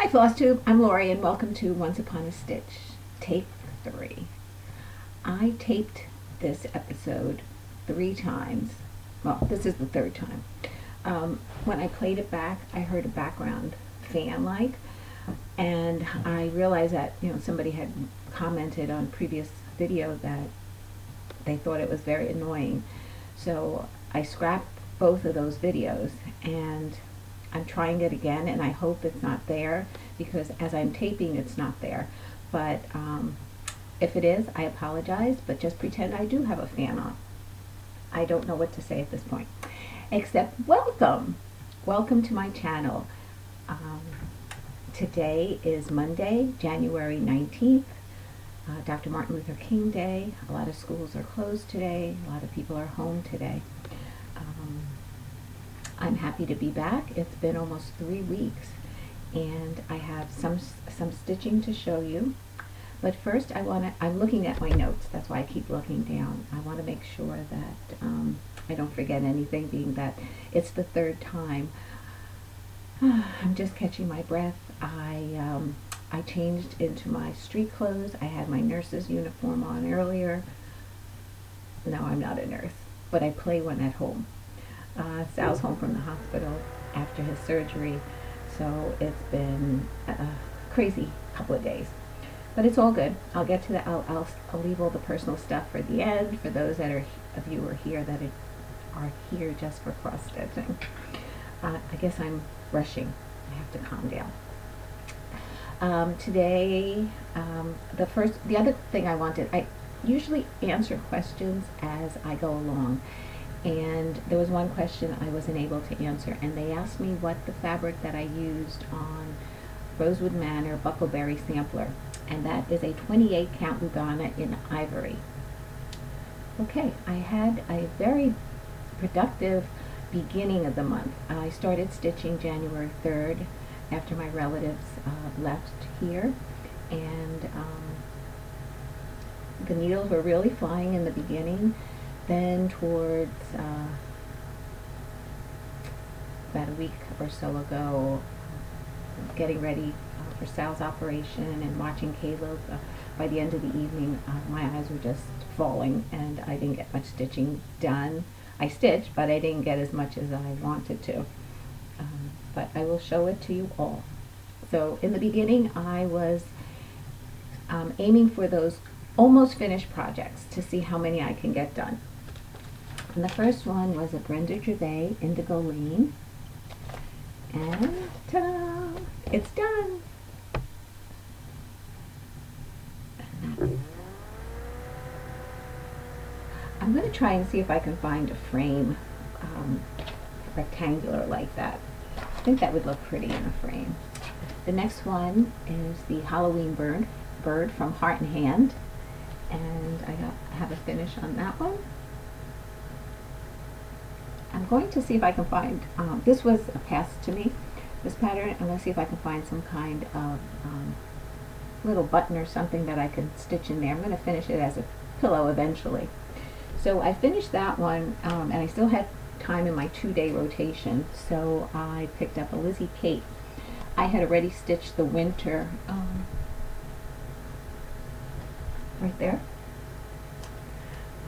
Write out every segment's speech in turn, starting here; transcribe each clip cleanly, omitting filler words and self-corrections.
Hi Flosstube, I'm Lori and welcome to Once Upon a Stitch, Tape 3. I taped this episode 3 times. Well, this is the 3rd time. When I played it back, I heard a background fan and I realized that somebody had commented on previous video that they thought it was very annoying. So I scrapped both of those videos and I'm trying it again, and I hope it's not there, because as I'm taping it's not there. But if it is, I apologize, but just pretend I do have a fan on. I don't know what to say at this point, except welcome to my channel. Today is Monday, January 19th, Dr. Martin Luther King Day. A lot of schools are closed today, a lot of people are home today. I'm happy to be back. It's been almost 3 weeks and I have some stitching to show you. But first I'm looking at my notes. That's why I keep looking down. I want to make sure that I don't forget anything, being that it's the 3rd time. I'm just catching my breath. I changed into my street clothes. I had my nurse's uniform on earlier. No, I'm not a nurse, but I play one at home. Sal's home from the hospital after his surgery, so it's been a crazy couple of days. But it's all good. I'll get to that. I'll leave all the personal stuff for the end, for those of you who are here that are here just for cross stitching. I guess I'm rushing. I have to calm down. Today, the other thing I usually answer questions as I go along. And there was one question I wasn't able to answer, and they asked me what the fabric that I used on Rosewood Manor Buckleberry Sampler, and that is a 28 count Lugana in ivory. Okay, I had a very productive beginning of the month. I started stitching January 3rd after my relatives left here, and the needles were really flying in the beginning. Then towards about a week or so ago, getting ready for Sal's operation and watching Caleb, by the end of the evening, my eyes were just falling and I didn't get much stitching done. I stitched, but I didn't get as much as I wanted to. But I will show it to you all. So in the beginning, I was aiming for those almost finished projects to see how many I can get done. And the first one was a Brenda Gervais Indigo Lane, and ta-da! It's done. I'm going to try and see if I can find a frame rectangular like that. I think that would look pretty in a frame. The next one is the Halloween bird from Heart and Hand, and I have a finish on that one. I'm going to see if I can find, this was a pass to me, this pattern. I'm going to see if I can find some kind of little button or something that I can stitch in there. I'm going to finish it as a pillow eventually. So I finished that one, and I still had time in my 2-day rotation, so I picked up a Lizzie cape. I had already stitched the winter right there,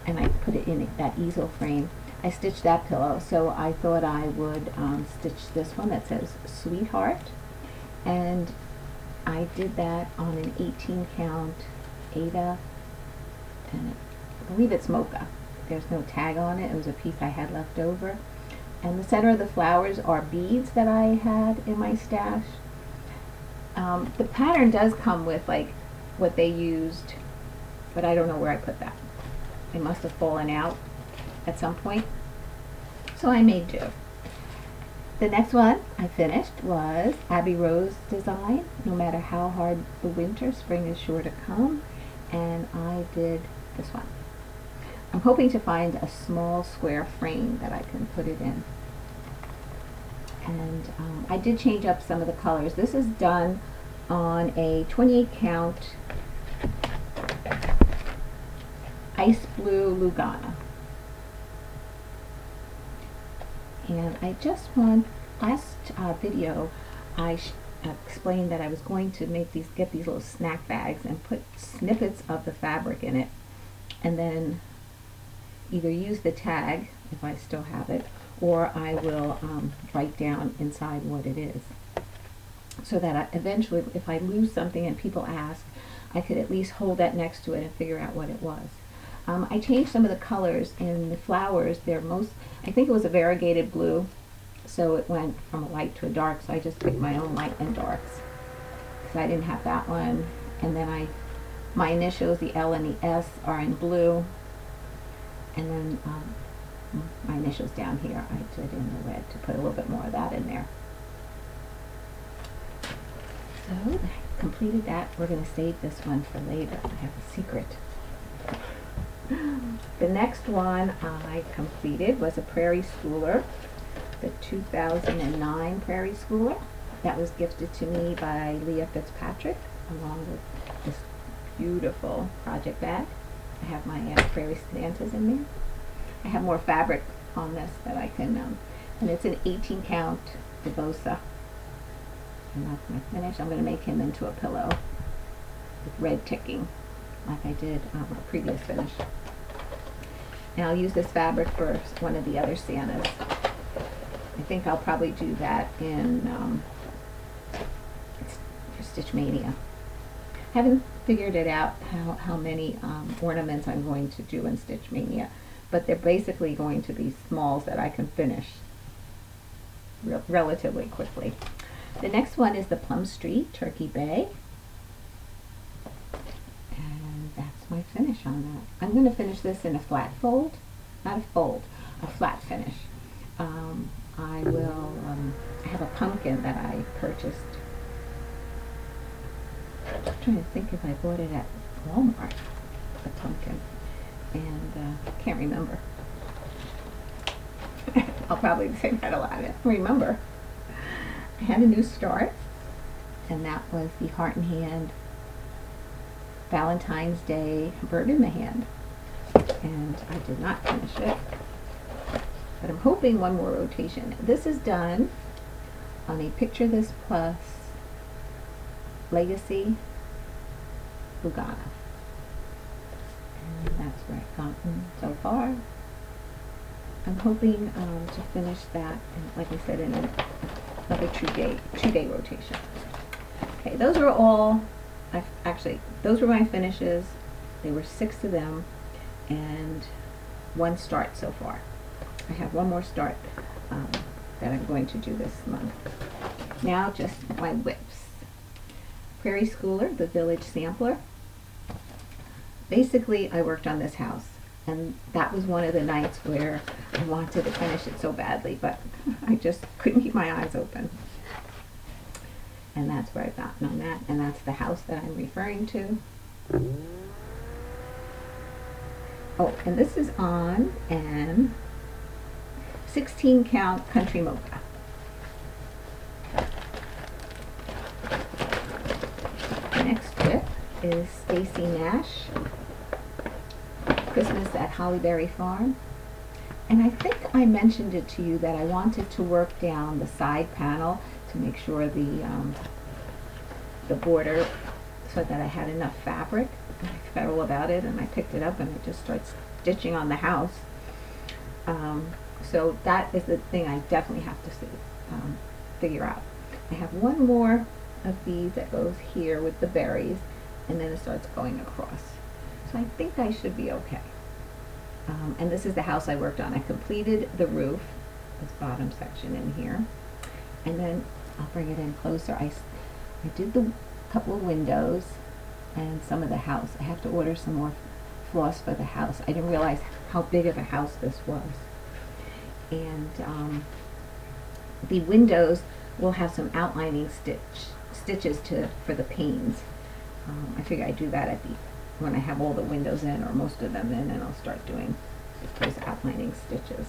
and I put it in that easel frame. I stitched that pillow, so I thought I would stitch this one that says Sweetheart, and I did that on an 18 count Ada, and I believe it's mocha. There's no tag on it. It was a piece I had left over, and the center of the flowers are beads that I had in my stash. The pattern does come with like what they used, but I don't know where I put that. It must have fallen out at some point, so I made do. The next one I finished was Abbey Rose design, No Matter How Hard the Winter, Spring is Sure to Come, and I did this one. I'm hoping to find a small square frame that I can put it in. And I did change up some of the colors. This is done on a 28 count Ice Blue Lugana. And I just want, last video I explained that I was going to get these little snack bags and put snippets of the fabric in it, and then either use the tag if I still have it, or I will write down inside what it is, so that eventually, if I lose something and people ask, I could at least hold that next to it and figure out what it was. I changed some of the colors in the flowers. I think it was a variegated blue, so it went from a light to a dark, so I just picked my own light and darks, because I didn't have that one. And then my initials, the L and the S, are in blue, and then my initials down here I did in the red to put a little bit more of that in there. So I completed that. We're going to save this one for later. I have a secret. The next one I completed was a Prairie Schooler, the 2009 Prairie Schooler. That was gifted to me by Leah Fitzpatrick, along with this beautiful project bag. I have my Prairie Santas in there. I have more fabric on this that I can, and it's an 18 count Debosa. And that's my finish. I'm going to make him into a pillow with red ticking, like I did on my previous finish. And I'll use this fabric for one of the other Santas. I think I'll probably do that in for Stitch Mania. Haven't figured it out how many ornaments I'm going to do in Stitch Mania, but they're basically going to be smalls that I can finish relatively quickly. The next one is the Plum Street Turkey Bay, and that's my finish on that. I'm going to finish this in a flat fold, not a fold, a flat finish. I have a pumpkin that I purchased. I'm trying to think if I bought it at Walmart, a pumpkin, and can't remember. I'll probably say that a lot. I don't remember. I had a new start, and that was the Heart in Hand Valentine's Day Bird in the Hand, and I did not finish it, but I'm hoping one more rotation. This is done on a Picture This Plus Legacy Lugana, and that's where I've gotten so far. I'm hoping to finish that, like I said, in another two-day rotation. Okay, those are all, those were my finishes. There were 6 of them, and 1 start so far. I have 1 more start that I'm going to do this month. Now just my WIPS. Prairie Schooler, the Village Sampler. Basically, I worked on this house, and that was one of the nights where I wanted to finish it so badly, but I just couldn't keep my eyes open. And that's where I've gotten on that, and that's the house that I'm referring to. Oh, and this is on an 16 count Country Mocha. The next WIP is Stacy Nash, Christmas at Hollyberry Farm. And I think I mentioned it to you that I wanted to work down the side panel to make sure the border, so that I had enough fabric. And I forgot all about it, and I picked it up and I just started stitching on the house. So that is the thing I definitely have to figure out. I have 1 more of these that goes here with the berries, and then it starts going across. So I think I should be okay. And this is the house I worked on. I completed the roof, this bottom section in here, and then I'll bring it in closer. I did the couple of windows and some of the house. I have to order some more floss for the house. I didn't realize how big of a house this was. And the windows will have some outlining stitches for the panes. I figure I do that when I have all the windows in, or most of them in, and I'll start doing those outlining stitches.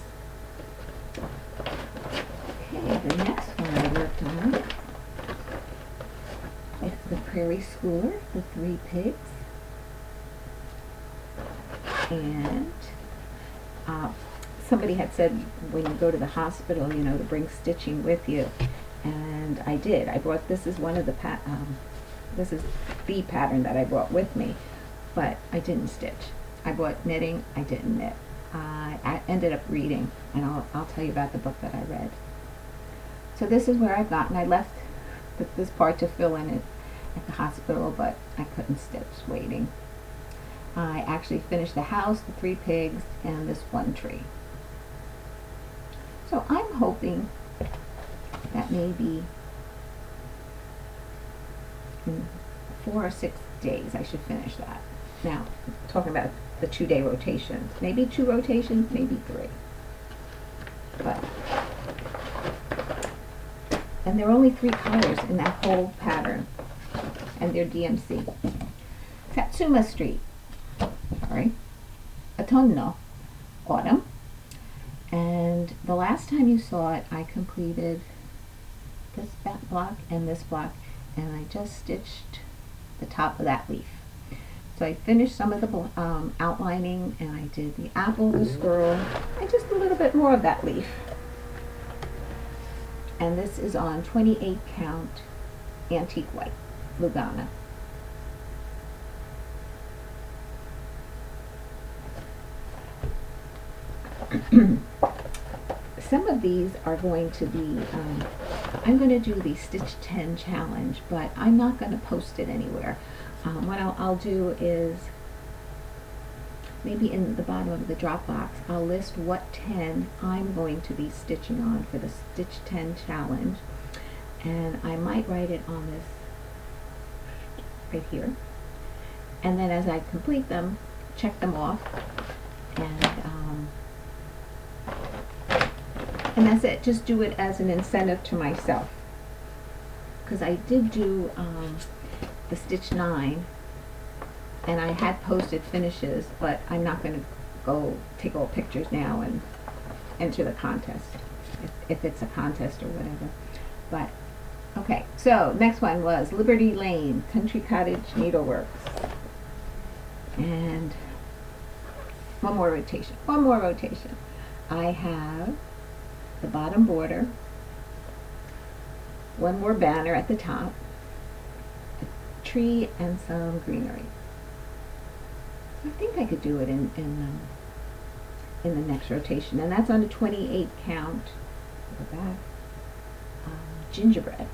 Okay, the next one I worked on is the Prairie Schooler, the 3 pigs. And somebody had said when you go to the hospital, to bring stitching with you. And I did. I brought, this is one of the this is the pattern that I brought with me, but I didn't stitch. I bought knitting, I didn't knit. I ended up reading, and I'll tell you about the book that I read. So this is where I've gotten. I left this part to fill in it at the hospital, but I couldn't stitch waiting. I actually finished the house, the 3 pigs, and this 1 tree. So I'm hoping that maybe in 4 or 6 days I should finish that. Now, talking about the 2-day rotations. Maybe 2 rotations, maybe 3. But, and there are only 3 colors in that whole pattern, and they're DMC. Satsuma Street, sorry, Otono, autumn. And the last time you saw it, I completed this block and this block, and I just stitched the top of that leaf. So I finished some of the outlining, and I did the apple, the squirrel, and just a little bit more of that leaf. And this is on 28 count antique white, Lugana. Some of these are going to be, I'm going to do the Stitch 10 challenge, but I'm not going to post it anywhere. What I'll do is, maybe in the bottom of the drop box, I'll list what 10 I'm going to be stitching on for the Stitch 10 challenge. And I might write it on this right here. And then as I complete them, check them off. And that's it. Just do it as an incentive to myself. Because I did do the Stitch 9, and I had posted finishes, but I'm not going to go take all pictures now and enter the contest, if it's a contest or whatever. But, okay, so next one was Liberty Lane, Country Cottage Needleworks. And one more rotation. I have the bottom border, one more banner at the top, a tree, and some greenery. I think I could do it in the next rotation, and that's on a 28 count. Go back. Gingerbread.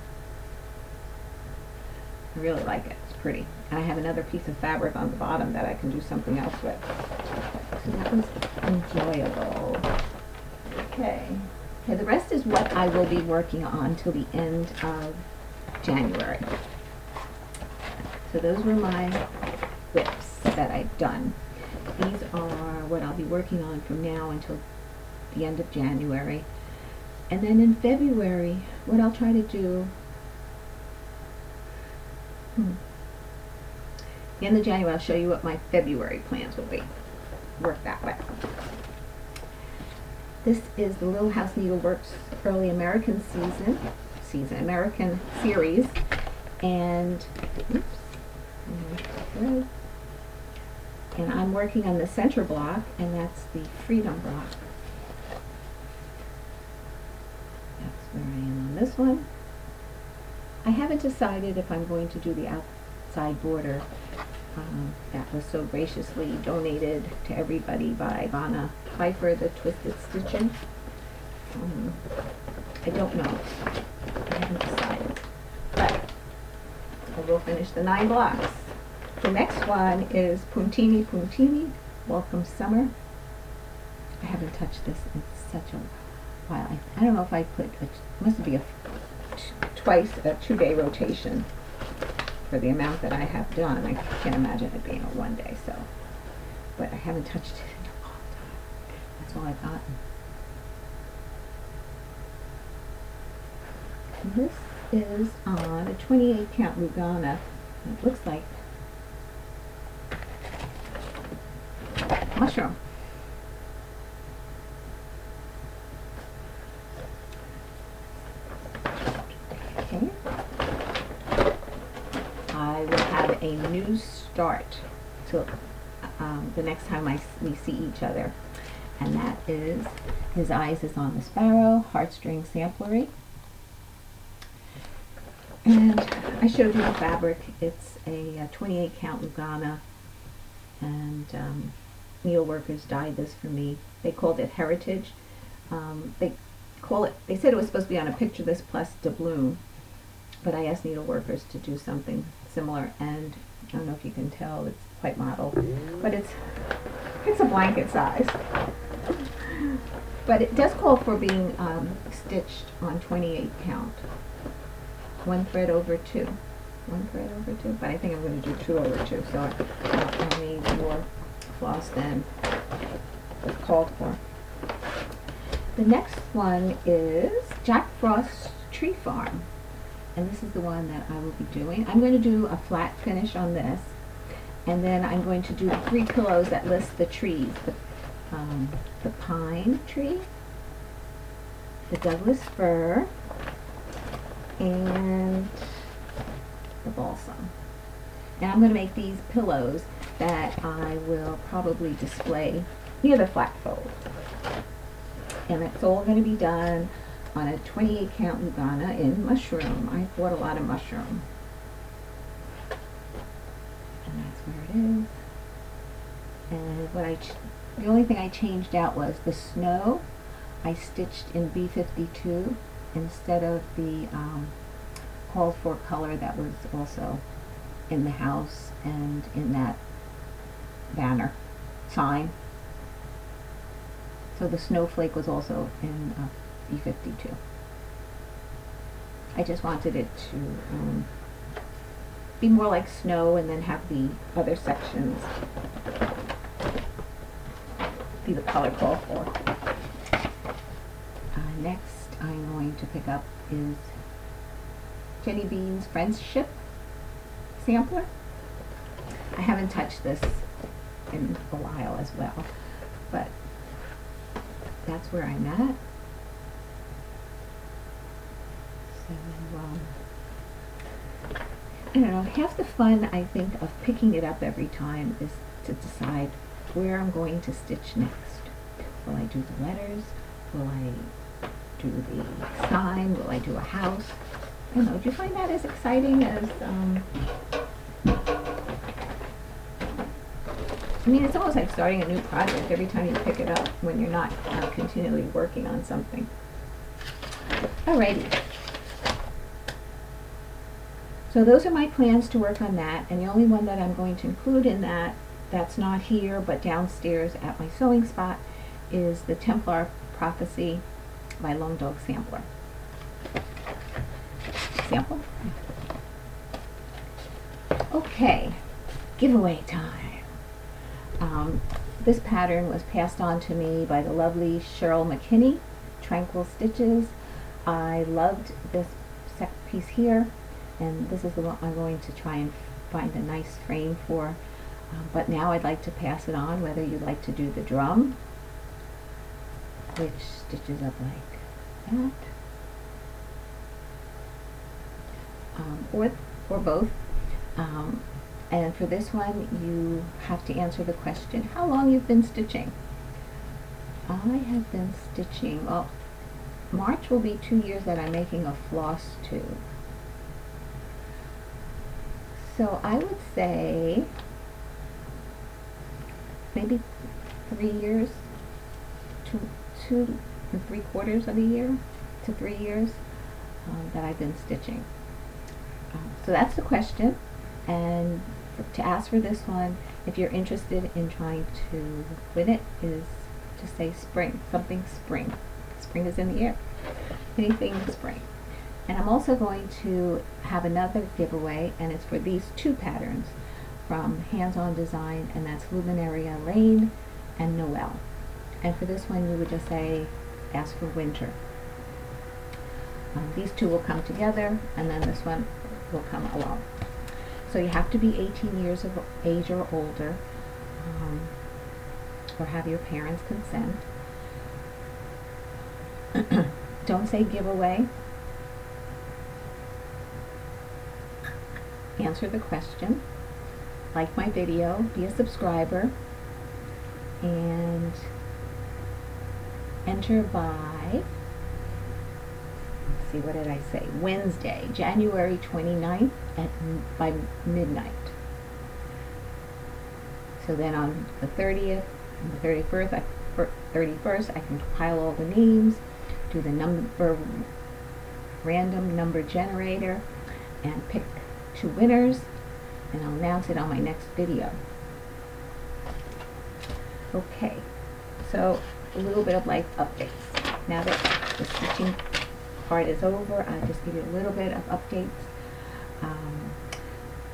I really like it. It's pretty. And I have another piece of fabric on the bottom that I can do something else with. So that was enjoyable. Okay. Okay, the rest is what I will be working on till the end of January. So those were my WIPs that I've done. These are what I'll be working on from now until the end of January. And then in February, what I'll try to do, the end of January, I'll show you what my February plans will be. Work that way. This is the Little House Needleworks Early American American series, and and I'm working on the center block, and that's the Freedom block. That's where I am on this one. I haven't decided if I'm going to do the outside border that was so graciously donated to everybody by Vonna, the Twisted Stitching. I don't know. I haven't decided. But I will finish the 9 blocks. The next one is Puntini, Welcome Summer. I haven't touched this in such a while. I don't know if I put, must be twice a 2-day rotation for the amount that I have done. I can't imagine it being a 1-day, so. But I haven't touched it in a long time. That's all I've gotten. And this is on a 28 count Lugana. It looks like mushroom. Okay. I will have a new start till the next time we see each other, and that is His Eyes is on the Sparrow, Heartstring Samplery. And I showed you the fabric. It's a 28 count Lugana, and Needleworkers dyed this for me. They called it Heritage. They said it was supposed to be on a picture this plus doubloon, but I asked Needleworkers to do something similar, and I don't know if you can tell, it's quite modeled, but it's a blanket size. But it does call for being stitched on 28 count. 1 thread over 2. 1 thread over 2, but I think I'm going to do 2 over 2, so I need more floss than was called for. The next one is Jack Frost's Tree Farm, and this is the one that I will be doing. I'm going to do a flat finish on this, and then I'm going to do 3 pillows that list the trees. The pine tree, the Douglas fir, and the balsam. And I'm going to make these pillows that I will probably display near the flat fold. And it's all going to be done on a 28 count Lugana in mushroom. I bought a lot of mushroom. And that's where it is. And the only thing I changed out was the snow. I stitched in B52 instead of the called for color that was also in the house and in that banner sign. So the snowflake was also in B52. I just wanted it to be more like snow, and then have the other sections be the color called for. Next I'm going to pick up is Jenny Bean's Friendship sampler. I haven't touched this in a while as well, but that's where I'm at. So, I don't know, half the fun, I think, of picking it up every time is to decide where I'm going to stitch next. Will I do the letters? Will I do the sign? Will I do a house? I don't know, do you find that as exciting as, I mean, it's almost like starting a new project every time you pick it up when you're not continually working on something. Alrighty. So those are my plans to work on that, and the only one that I'm going to include in that, that's not here but downstairs at my sewing spot, is the Templar Prophecy by Lone Dog Sampler. Sample? Okay, giveaway time. This pattern was passed on to me by the lovely Shirl McKinney, Tranquil Stitches. I loved this piece here, and this is the one I'm going to try and find a nice frame for. But now I'd like to pass it on, whether you'd like to do the drum, which stitches up like that, or both. And for this one, you have to answer the question, how long you've been stitching. I have been stitching, well, March will be 2 years that I'm making a Flosstube. So I would say maybe 3 years, 2 3/4 of a year to 3 years that I've been stitching. So that's the question, and to ask for this one, if you're interested in trying to win it, is to say spring, something spring. Spring is in the air, anything spring. And I'm also going to have another giveaway, and it's for these 2 patterns from Hands On Design, and that's Luminaria Lane and Noel. And for this one, you would just say, ask for winter. These 2 will come together, and then this one will come along. So you have to be 18 years of age or older, or have your parents' consent. Don't say giveaway. Answer the question. Like my video, be a subscriber, and enter by, let's see, what did I say? Wednesday, January 29th by midnight. So then on the 30th and the 31st, I can compile all the names, do the random number generator, and pick 2 winners, and I'll announce it on my next video. Okay, so a little bit of life updates. Now that the stitching part is over, I'll just give you a little bit of updates.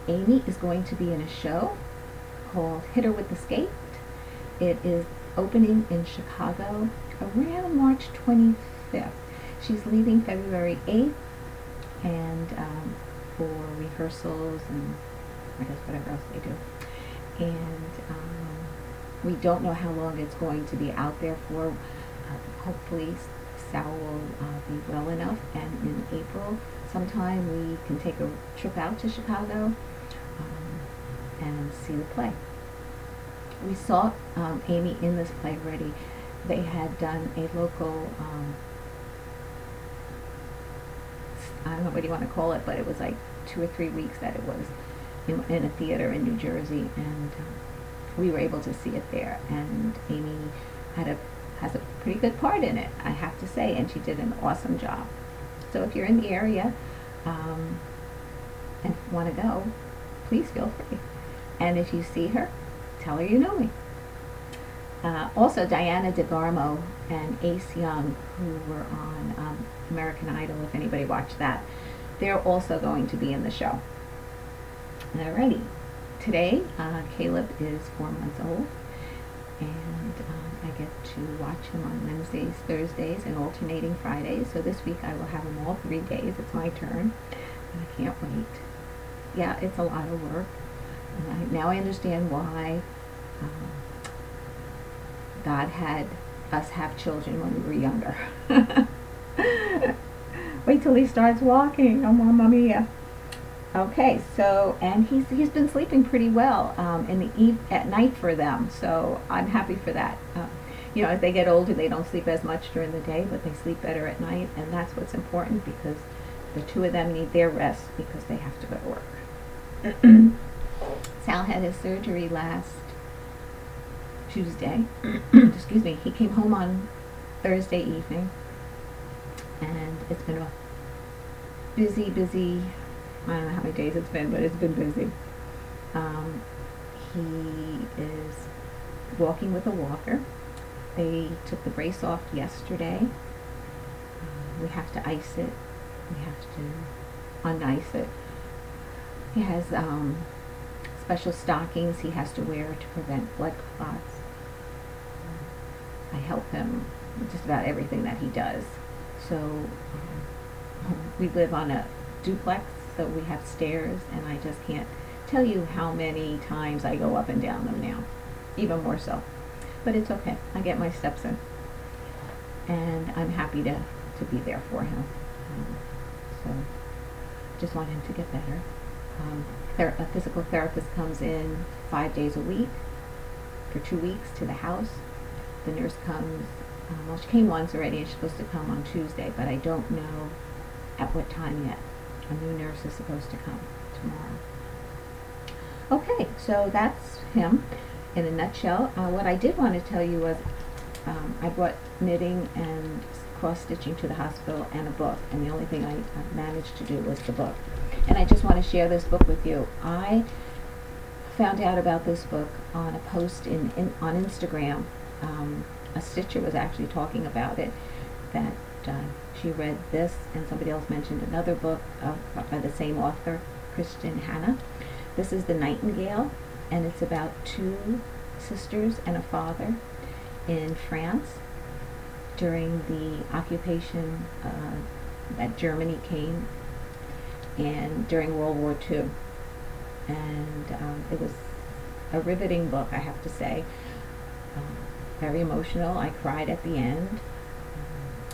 Amy is going to be in a show called Hit Her With the Skate. It is opening in Chicago around March 25th. She's leaving February 8th, and for rehearsals and I guess whatever else they do. And we don't know how long it's going to be out there for. Hopefully Sal will be well enough, and in April sometime we can take a trip out to Chicago and see the play. We saw Amy in this play already. They had done a local, I don't know what you want to call it, but it was like 2 or 3 weeks that it was in a theater in New Jersey, and we were able to see it there. And Amy has a pretty good part in it, I have to say, and she did an awesome job. So if you're in the area and want to go, please feel free. And if you see her, tell her you know me. Also, Diana DeGarmo and Ace Young, who were on American Idol, if anybody watched that, they're also going to be in the show. Alrighty, today Caleb is 4 months old, and I get to watch him on Wednesdays, Thursdays, and alternating Fridays. So this week I will have him all 3 days. It's my turn, and I can't wait. Yeah, it's a lot of work. And now I understand why God had us have children when we were younger. Wait till he starts walking. Oh, Mamma Mia. Okay, so, and he's been sleeping pretty well at night for them, so I'm happy for that. You know, as they get older, they don't sleep as much during the day, but they sleep better at night, and that's what's important, because the 2 of them need their rest because they have to go to work. Sal had his surgery last Tuesday. Excuse me. He came home on Thursday evening, and it's been a busy, I don't know how many days it's been, but it's been busy. He is walking with a walker. They took the brace off yesterday. We have to ice it. We have to un-ice it. He has special stockings he has to wear to prevent blood clots. I help him with just about everything that he does. So we live on a duplex, so we have stairs, and I just can't tell you how many times I go up and down them now, even more so. But it's okay. I get my steps in, and I'm happy to be there for him. So just want him to get better. A physical therapist comes in 5 days a week for 2 weeks to the house. The nurse comes, well, she came once already, and she's supposed to come on Tuesday, but I don't know at what time yet. A new nurse is supposed to come tomorrow. Okay, so that's him in a nutshell. What I did want to tell you was I brought knitting and cross-stitching to the hospital and a book, and the only thing I managed to do was the book. And I just want to share this book with you. I found out about this book on a post on Instagram. A stitcher was actually talking about it, that she read this, and somebody else mentioned another book by the same author, Christian Hannah. This is The Nightingale, and it's about 2 sisters and a father in France during the occupation that Germany came, and during World War II. And it was a riveting book, I have to say. Very emotional. I cried at the end.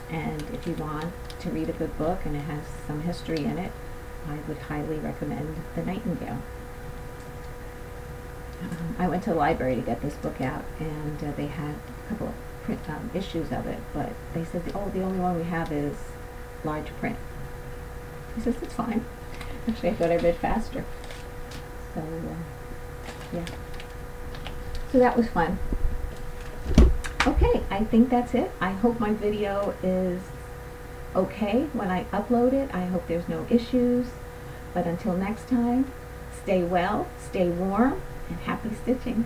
And if you want to read a good book and it has some history in it, I would highly recommend The Nightingale. I went to the library to get this book out, and they had a couple of issues of it, but they said, oh, the only one we have is large print. He says, it's fine. Actually, I thought I read faster. So, yeah. So that was fun. Okay, I think that's it. I hope my video is okay when I upload it. I hope there's no issues. But until next time, stay well, stay warm, and happy stitching.